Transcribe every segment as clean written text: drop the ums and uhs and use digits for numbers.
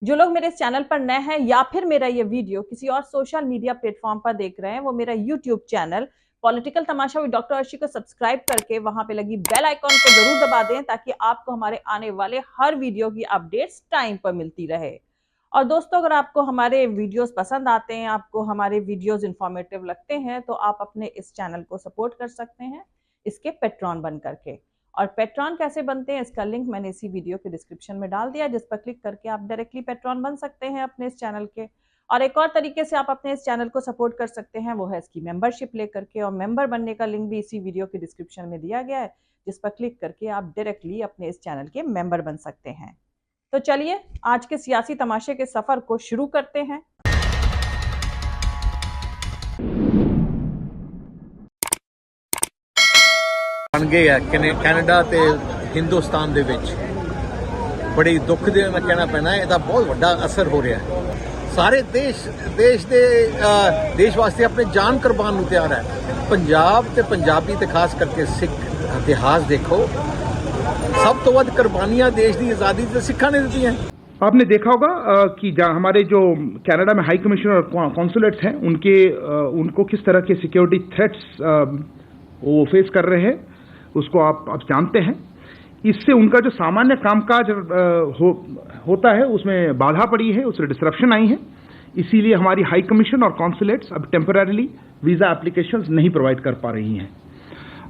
जो लोग मेरे इस चैनल पर नए हैं या फिर मेरा ये वीडियो किसी और सोशल मीडिया प्लेटफॉर्म पर देख रहे हैं, वो मेरा YouTube channel political Tamasha with doctor Arshi को सब्सक्राइब करके वहां पे लगी बेल आइकॉन को जरूर दबा दें, ताकि आपको हमारे आने वाले हर वीडियो की अपडेट्स टाइम पर मिलती रहे। और दोस्तों, अगर आपको हमारे वीडियोस पसंद आते हैं, आपको हमारे वीडियोस इंफॉर्मेटिव लगते हैं, तो आप अपने इस चैनल को सपोर्ट कर सकते हैं इसके पेट्रॉन बन करके। और पेट्रॉन कैसे बनते हैं, इसका लिंक मैंने इसी वीडियो के डिस्क्रिप्शन में डाल दिया, जिस पर क्लिक करके आप डायरेक्टली पेट्रॉन बन सकते हैं अपने इस चैनल के। और एक और तरीके से आप अपने इस चैनल को सपोर्ट कर सकते हैं, वो है इसकी मेंबरशिप लेकर के। और मेंबर बनने का लिंक भी इसी वीडियो के डिस्क्रिप्शन में दिया गया है, जिस पर क्लिक करके आप डायरेक्टली अपने इस चैनल के मेंबर बन सकते हैं। तो चलिए आज के सियासी तमाशे के सफर को शुरू करते हैं। बन गए है कैनेडा ते हिंदुस्तान दे विच बड़ी दुख दे मैं कहना पैना है, ਇਹਦਾ बहुत ਵੱਡਾ असर हो रहा है। सारे देश वास्ते अपने जान कुर्बान ਨੂੰ ਤਿਆਰ है। पंजाब ते पंजाबी ते खास करके सिख इतिहास देखो, सब तो वध कुर्बानियां देश की आज़ादी से सिखा ने दी हैं। आपने देखा होगा कि हमारे जो कनाडा में हाई कमिश्नर और कॉन्सुलेट्स हैं, उनको किस तरह के सिक्योरिटी थ्रेट्स वो फेस कर रहे हैं, उसको आप जानते हैं। इससे उनका जो सामान्य कामकाज होता है उसमें बाधा पड़ी है, उससे डिसरप्शन आई है। इसीलिए हमारी हाई कमीशन और कॉन्सुलेट्स अब टेम्पररीली वीज़ा एप्लीकेशंस नहीं प्रोवाइड कर पा रही हैं।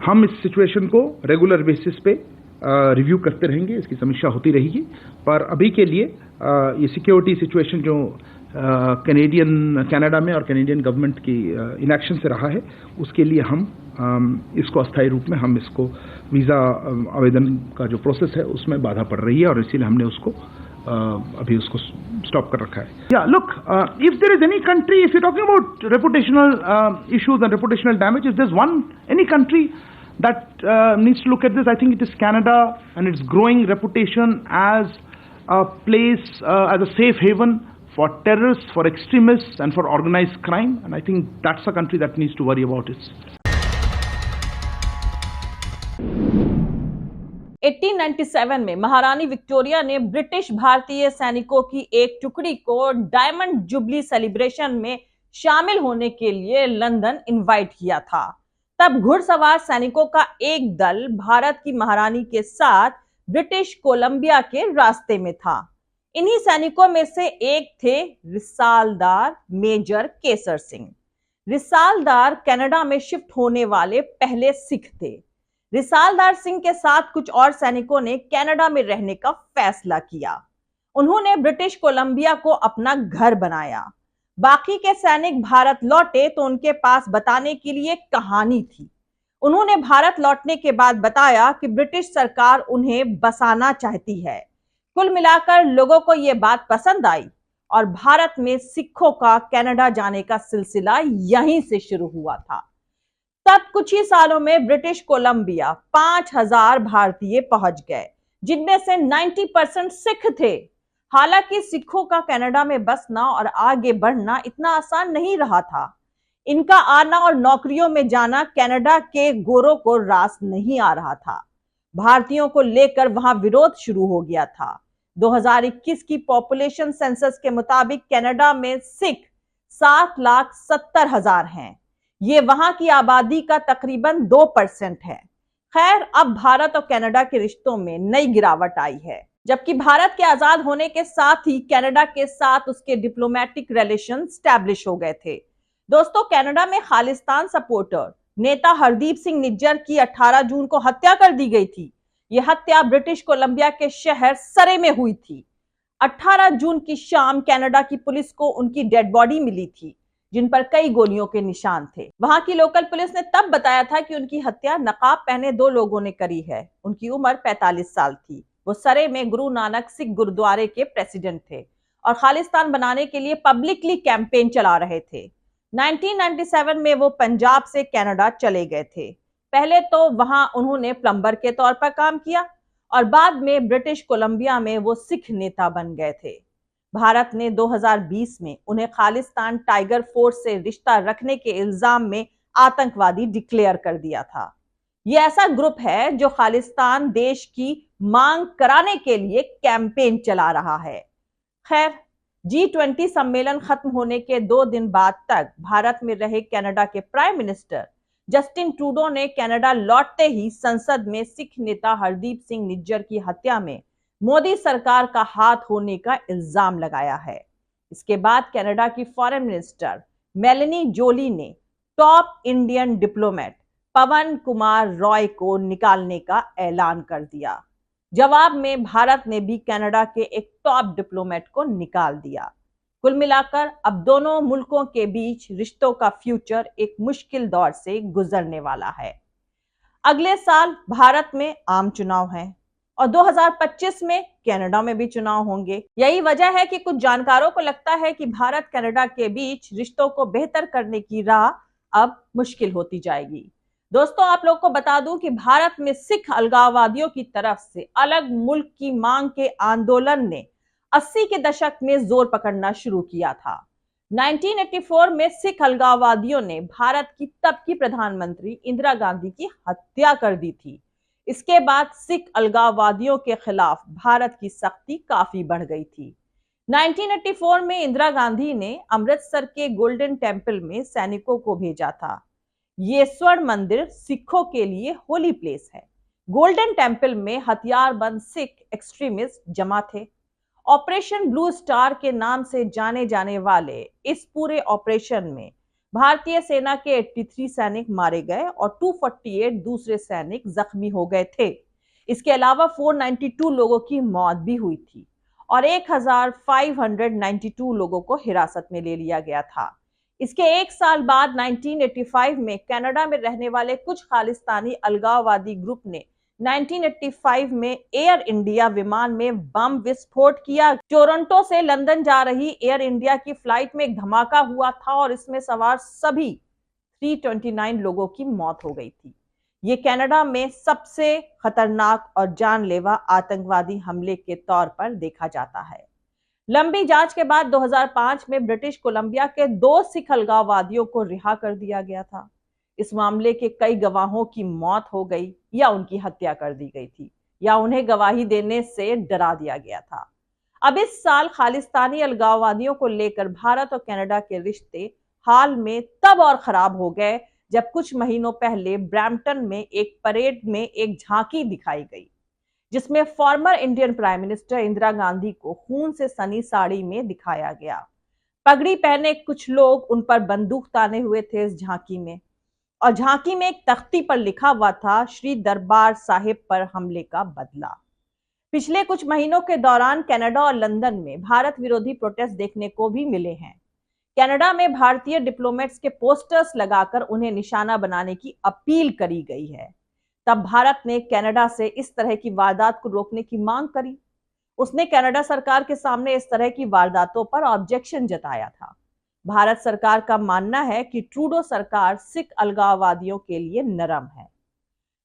हम इस सिचुएशन को रेगुलर बेसिस पे रिव्यू करते रहेंगे, इसकी समीक्षा होती रहेगी। पर अभी के लिए ये सिक्योरिटी सिचुएशन जो कनाडा में और कैनेडियन गवर्नमेंट की इनएक्शन से रहा है, उसके लिए हम इसको अस्थायी रूप में हम इसको वीज़ा आवेदन का जो प्रोसेस है उसमें बाधा पड़ रही है, और इसीलिए हमने उसको अभी उसको स्टॉप कर रखा है। या look, if there is any country, if you talking about reputational issues and reputational damage, if there is one any country that needs to look at this, I think it is Canada and its growing reputation as a place, as a safe haven for terrorists, for extremists and for organized crime, and I think that's a country that needs to worry about it. 1897 में महारानी Victoria ने British भारतीय सैनिकों की एक टुकड़ी को diamond jubilee celebration में शामिल होने के लिए लंदन इनवाइट किया था। तब घुड़सवार सैनिकों का एक दल भारत की महारानी के साथ ब्रिटिश कोलंबिया के रास्ते में था। इन्हीं सैनिकों में से एक थे रिसालदार मेजर केसर सिंह। रिसालदार कनाडा में शिफ्ट होने वाले पहले सिख थे। रिसालदार सिंह के साथ कुछ और सैनिकों ने कनाडा में रहने का फैसला किया। उन्होंने ब्रिटिश कोलंबिया को अपना घर बनाया। बाकी के सैनिक भारत लौटे तो उनके पास बताने के लिए कहानी थी। उन्होंने भारत लौटने के बाद बताया कि ब्रिटिश सरकार उन्हें बसाना चाहती है। कुल मिलाकर लोगों को यह बात पसंद आई और भारत में सिखों का कनाडा जाने का सिलसिला यहीं से शुरू हुआ था। तब कुछ ही सालों में ब्रिटिश कोलंबिया 5000 भारतीय पहुंच गए, जिनमें से 90% सिख थे। हालांकि सिखों का कनाडा में बसना और आगे बढ़ना इतना आसान नहीं रहा था। इनका आना और नौकरियों में जाना कनाडा के गोरों को रास नहीं आ रहा था। भारतीयों को लेकर वहां विरोध शुरू हो गया था। 2021 की पॉपुलेशन सेंसस के मुताबिक कनाडा में सिख 7,70,000 हैं। ये वहां की आबादी का तकरीबन 2% है। खैर, अब भारत और कनाडा के रिश्तों में नई गिरावट आई है, जबकि भारत के आजाद होने के साथ ही कनाडा के साथ उसके डिप्लोमेटिक रिलेशन स्टैब्लिश हो गए थे। दोस्तों, कनाडा में खालिस्तान सपोर्टर नेता हरदीप सिंह निज्जर की 18 जून को हत्या कर दी गई थी। यह हत्या ब्रिटिश कोलंबिया के शहर सरे में हुई थी। 18 जून की शाम कनाडा की पुलिस को उनकी डेड बॉडी मिली थी, जिन पर कई गोलियों के निशान थे। वहां की लोकल पुलिस ने तब बताया था कि उनकी हत्या नकाब पहने 2 लोगों ने करी है। उनकी उम्र 45 साल थी। वो सरे में गुरु नानक सिख गुरुद्वारे के प्रेसिडेंट थे और खालिस्तान बनाने के लिए पब्लिकली कैंपेन चला रहे थे। 1997 में वो पंजाब से कनाडा चले गए थे। पहले तो वहां उन्होंने प्लम्बर के तौर पर काम किया और बाद में ब्रिटिश कोलंबिया में वो सिख नेता बन गए थे। भारत ने 2020 में उन्हें खालिस्तान टाइगर फोर्स से रिश्ता रखने के इल्जाम में आतंकवादी डिक्लेयर कर दिया था। ये ऐसा ग्रुप है जो खालिस्तान देश की मांग कराने के लिए कैंपेन चला रहा है। खैर, G20 सम्मेलन खत्म होने के 2 दिन बाद तक भारत में रहे कनाडा के प्राइम मिनिस्टर जस्टिन ट्रूडो ने कनाडा लौटते ही संसद में सिख नेता हरदीप सिंह निज्जर की हत्या में मोदी सरकार का हाथ होने का इल्जाम लगाया है। इसके बाद कनाडा की फॉरेन मिनिस्टर मेलेनी जोली ने टॉप इंडियन डिप्लोमेट पवन कुमार रॉय को निकालने का ऐलान कर दिया। जवाब में भारत ने भी कनाडा के एक टॉप डिप्लोमेट को निकाल दिया। कुल मिलाकर अब दोनों मुल्कों के बीच रिश्तों का फ्यूचर एक मुश्किल दौर से गुजरने वाला है। अगले साल भारत में आम चुनाव हैं और 2025 में कनाडा में भी चुनाव होंगे। यही वजह है कि कुछ जानकारों को लगता है कि भारत कनाडा के बीच रिश्तों को बेहतर करने की राह अब मुश्किल होती जाएगी। दोस्तों, आप लोग को बता दूं कि भारत में सिख अलगाववादियों की तरफ से अलग मुल्क की मांग के आंदोलन ने 80 के दशक में जोर पकड़ना शुरू किया था। 1984 में सिख अलगाववादियों ने भारत की तब की प्रधानमंत्री इंदिरा गांधी की हत्या कर दी थी। इसके बाद सिख अलगाववादियों के खिलाफ भारत की सख्ती काफी बढ़ गई थी। 1984 में इंदिरा गांधी ने अमृतसर के गोल्डन टेम्पल में सैनिकों को भेजा था। ये स्वर्ण मंदिर सिखों के लिए होली प्लेस है। गोल्डन टेम्पल में हथियारबंद सिख एक्सट्रीमिस्ट जमा थे। ऑपरेशन ब्लू स्टार के नाम से जाने जाने वाले इस पूरे ऑपरेशन में भारतीय सेना के 83 सैनिक मारे गए और 248 दूसरे सैनिक जख्मी हो गए थे। इसके अलावा 492 लोगों की मौत भी हुई थी और 1592 लोगों को हिरासत में ले लिया गया था। इसके एक साल बाद 1985 में कनाडा में रहने वाले कुछ खालिस्तानी अलगाववादी ग्रुप ने 1985 में एयर इंडिया विमान में बम विस्फोट किया। टोरंटो से लंदन जा रही एयर इंडिया की फ्लाइट में एक धमाका हुआ था और इसमें सवार सभी 329 लोगों की मौत हो गई थी। ये कनाडा में सबसे खतरनाक और जानलेवा आतंकवादी हमले के तौर पर देखा जाता है। लंबी जांच के बाद 2005 में ब्रिटिश कोलंबिया के 2 सिख अलगाववादियों को रिहा कर दिया गया था। इस मामले के कई गवाहों की मौत हो गई या उनकी हत्या कर दी गई थी या उन्हें गवाही देने से डरा दिया गया था। अब इस साल खालिस्तानी अलगाववादियों को लेकर भारत और कनाडा के रिश्ते हाल में तब और खराब हो गए जब कुछ महीनों पहले ब्रैम्पटन में एक परेड में एक झांकी दिखाई गई जिसमें former Indian prime minister Indira Gandhi को खून से सनी साड़ी में दिखाया गया। पगड़ी पहने कुछ लोग उन पर बंदूक ताने हुए थे इस झांकी में और झांकी में एक तख्ती पर लिखा हुआ था श्री दरबार साहिब पर हमले का बदला। पिछले कुछ महीनों के दौरान कनाडा और लंदन में भारत विरोधी प्रोटेस्ट देखने को भी मिले हैं। कनाडा में भारतीय डिप्लोमेट्स के पोस्टर्स लगाकर उन्हें निशाना बनाने की अपील करी गई है। तब भारत ने कनाडा से इस तरह की वारदात को रोकने की मांग करी। उसने कनाडा सरकार के सामने इस तरह की वारदातों पर ऑब्जेक्शन जताया था। भारत सरकार का मानना है कि ट्रूडो सरकार सिख अलगाववादियों के लिए नरम है।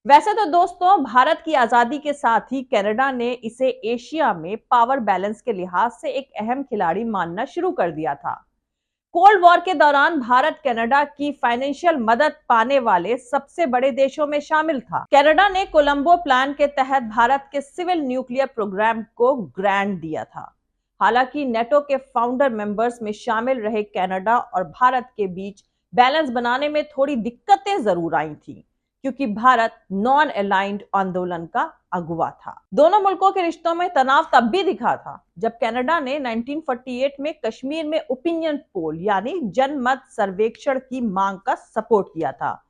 वैसे तो दोस्तों, भारत की आजादी के साथ ही कनाडा ने इसे एशिया में पावर बैलेंस के लिहाज से एक अहम खिलाड़ी मानना शुरू कर दिया था। कोल्ड वॉर के दौरान भारत कनाडा की फाइनेंशियल मदद पाने वाले सबसे बड़े देशों में शामिल था। कनाडा ने कोलंबो प्लान के तहत भारत के सिविल न्यूक्लियर प्रोग्राम को ग्रांट दिया था। हालांकि नेटो के फाउंडर मेंबर्स में शामिल रहे कनाडा और भारत के बीच बैलेंस बनाने में थोड़ी दिक्कतें जरूर आई थी क्योंकि भारत नॉन अलाइंड आंदोलन का अगुवा था। दोनों मुल्कों के रिश्तों में तनाव तब भी दिखा था जब कनाडा ने 1948 में कश्मीर में ओपिनियन पोल यानी जनमत सर्वेक्षण की मांग का सपोर्ट किया था।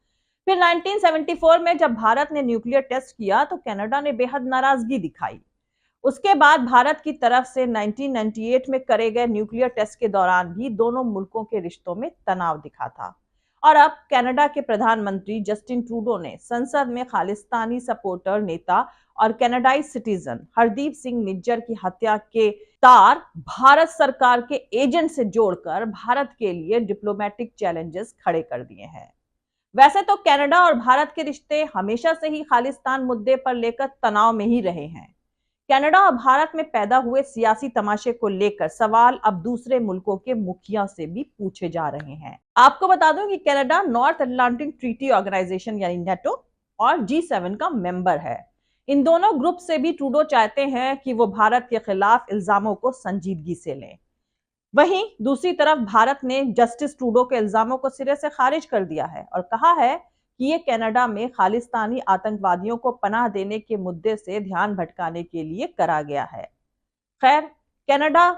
फिर 1974 में जब भारत ने न्यूक्लियर टेस्ट किया तो कनाडा ने बेहद नाराजगी दिखाई। उसके बाद भारत की तरफ से 1998 में करे गए न्यूक्लियर टेस्ट के दौरान भी दोनों मुल्कों के रिश्तों में तनाव दिखा था। और अब कनाडा के प्रधानमंत्री जस्टिन ट्रूडो ने संसद में खालिस्तानी सपोर्टर नेता और कनाडाई सिटीजन हरदीप सिंह निज्जर की हत्या के तार भारत सरकार के एजेंट से जोड़कर भारत के लिए डिप्लोमेटिक चैलेंजेस खड़े कर दिए हैं। वैसे तो कनाडा और भारत के रिश्ते हमेशा से ही खालिस्तान मुद्दे पर लेकर तनाव में ही रहे हैं। कनाडा और भारत में पैदा हुए सियासी तमाशे को लेकर सवाल अब दूसरे मुल्कों के मुखिया से भी पूछे जा रहे हैं। आपको बता दूं कि Canada North Atlantic Treaty Organization यानी नेटो और G7 का मेंबर है। इन दोनों ग्रुप से भी ट्रूडो चाहते हैं कि वो भारत के खिलाफ इल्जामों को संजीदगी से लें। वहीं दूसरी तरफ भारत ने जस्टिस ट्रूडो के इल्जामों को सिरे से खारिज कर दिया है और कहा है कि ये कनाडा में खालिस्तानी आतंकवादियों को पनाह देने के मुद्दे से ध्यान भटकाने के लिए करा गया है। खैर, Canada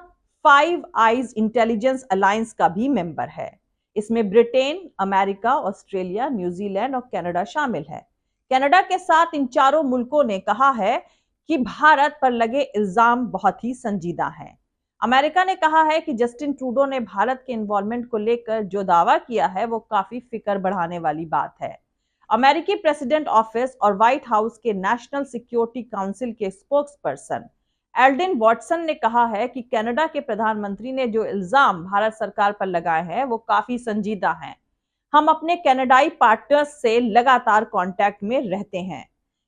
five eyes intelligence alliance का भी मेंबर है। इसमें ब्रिटेन, अमेरिका, ऑस्ट्रेलिया, न्यूजीलैंड और कनाडा शामिल है। कनाडा के साथ इन चारों मुल्कों ने कहा है कि भारत पर लगे इल्जाम बहुत ही संजीदा हैं। अमेरिका ने कहा है कि जस्टिन ट्रूडो ने भारत के इन्वॉल्वमेंट को लेकर जो दावा किया है वो काफी फिक्र बढ़ाने वाली बात है। अमेरिकी प्रेसिडेंट ऑफिस और व्हाइट हाउस के नेशनल सिक्योरिटी काउंसिल के स्पोक्स पर्सन एल्डिन वॉटसन ने कहा है कि कनाडा के प्रधानमंत्री ने जो इल्जाम भारत सरकार पर लगाए हैं वो काफी संजीदा हैं। हम अपने कनाडाई पार्टनर्स से लगातार कांटेक्ट में रहते हैं।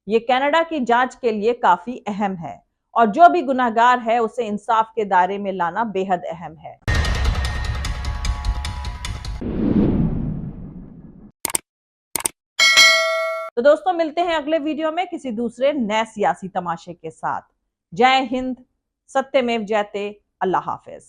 ये कनाडा की जांच के लिए काफी अहम है और जो भी गुनाहगार है उसे इंसाफ के दायरे में लाना बेहद अहम है। तो दोस्तों, मिलते हैं अगले वीडियो में किसी दूसरे नए सियासी तमाशे के साथ। जय हिंद, सत्यमेव जयते, अल्लाह हाफिज।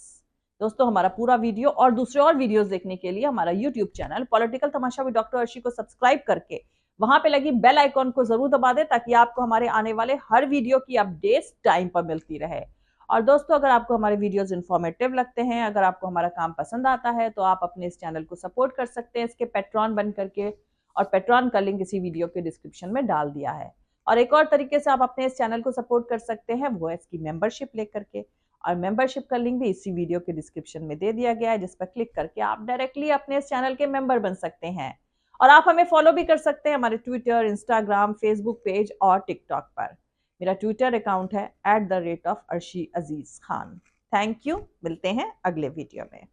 दोस्तों, हमारा पूरा वीडियो और दूसरे और वीडियोस देखने के लिए हमारा YouTube channel political Tamasha with doctor Arshi को सब्सक्राइब करके वहां पे लगी बेल आइकॉन को जरूर दबा दें ताकि आपको हमारे आने वाले हर वीडियो की अपडेट्स टाइम पर मिलती रहे। और दोस्तों, अगर आपको हमारे वीडियोस इंफॉर्मेटिव लगते हैं, अगर आपको हमारा काम पसंद आता है तो आप अपने इस चैनल को सपोर्ट कर सकते हैं इसके पैट्रॉन बन करके, और पैट्रॉन का लिंक इसी वीडियो के डिस्क्रिप्शन में डाल दिया है। और एक और तरीके से आप अपने इस चैनल को सपोर्ट कर सकते हैं, वो है इसकी मेंबरशिप लेकर के, और मेंबरशिप का लिंक भी इसी वीडियो के डिस्क्रिप्शन में दे दिया गया है, जिस पर क्लिक करके आप डायरेक्टली अपने इस चैनल के मेंबर बन सकते हैं। और आप हमें फॉलो भी कर सकते हैं हमारे ट्विटर, इंस्टाग्राम, फेसबुक पेज और टिकटॉक पर। मेरा ट्विटर अकाउंट है @arshi Aziz Khan। Thank you. मिलते हैं अगले वीडियो में।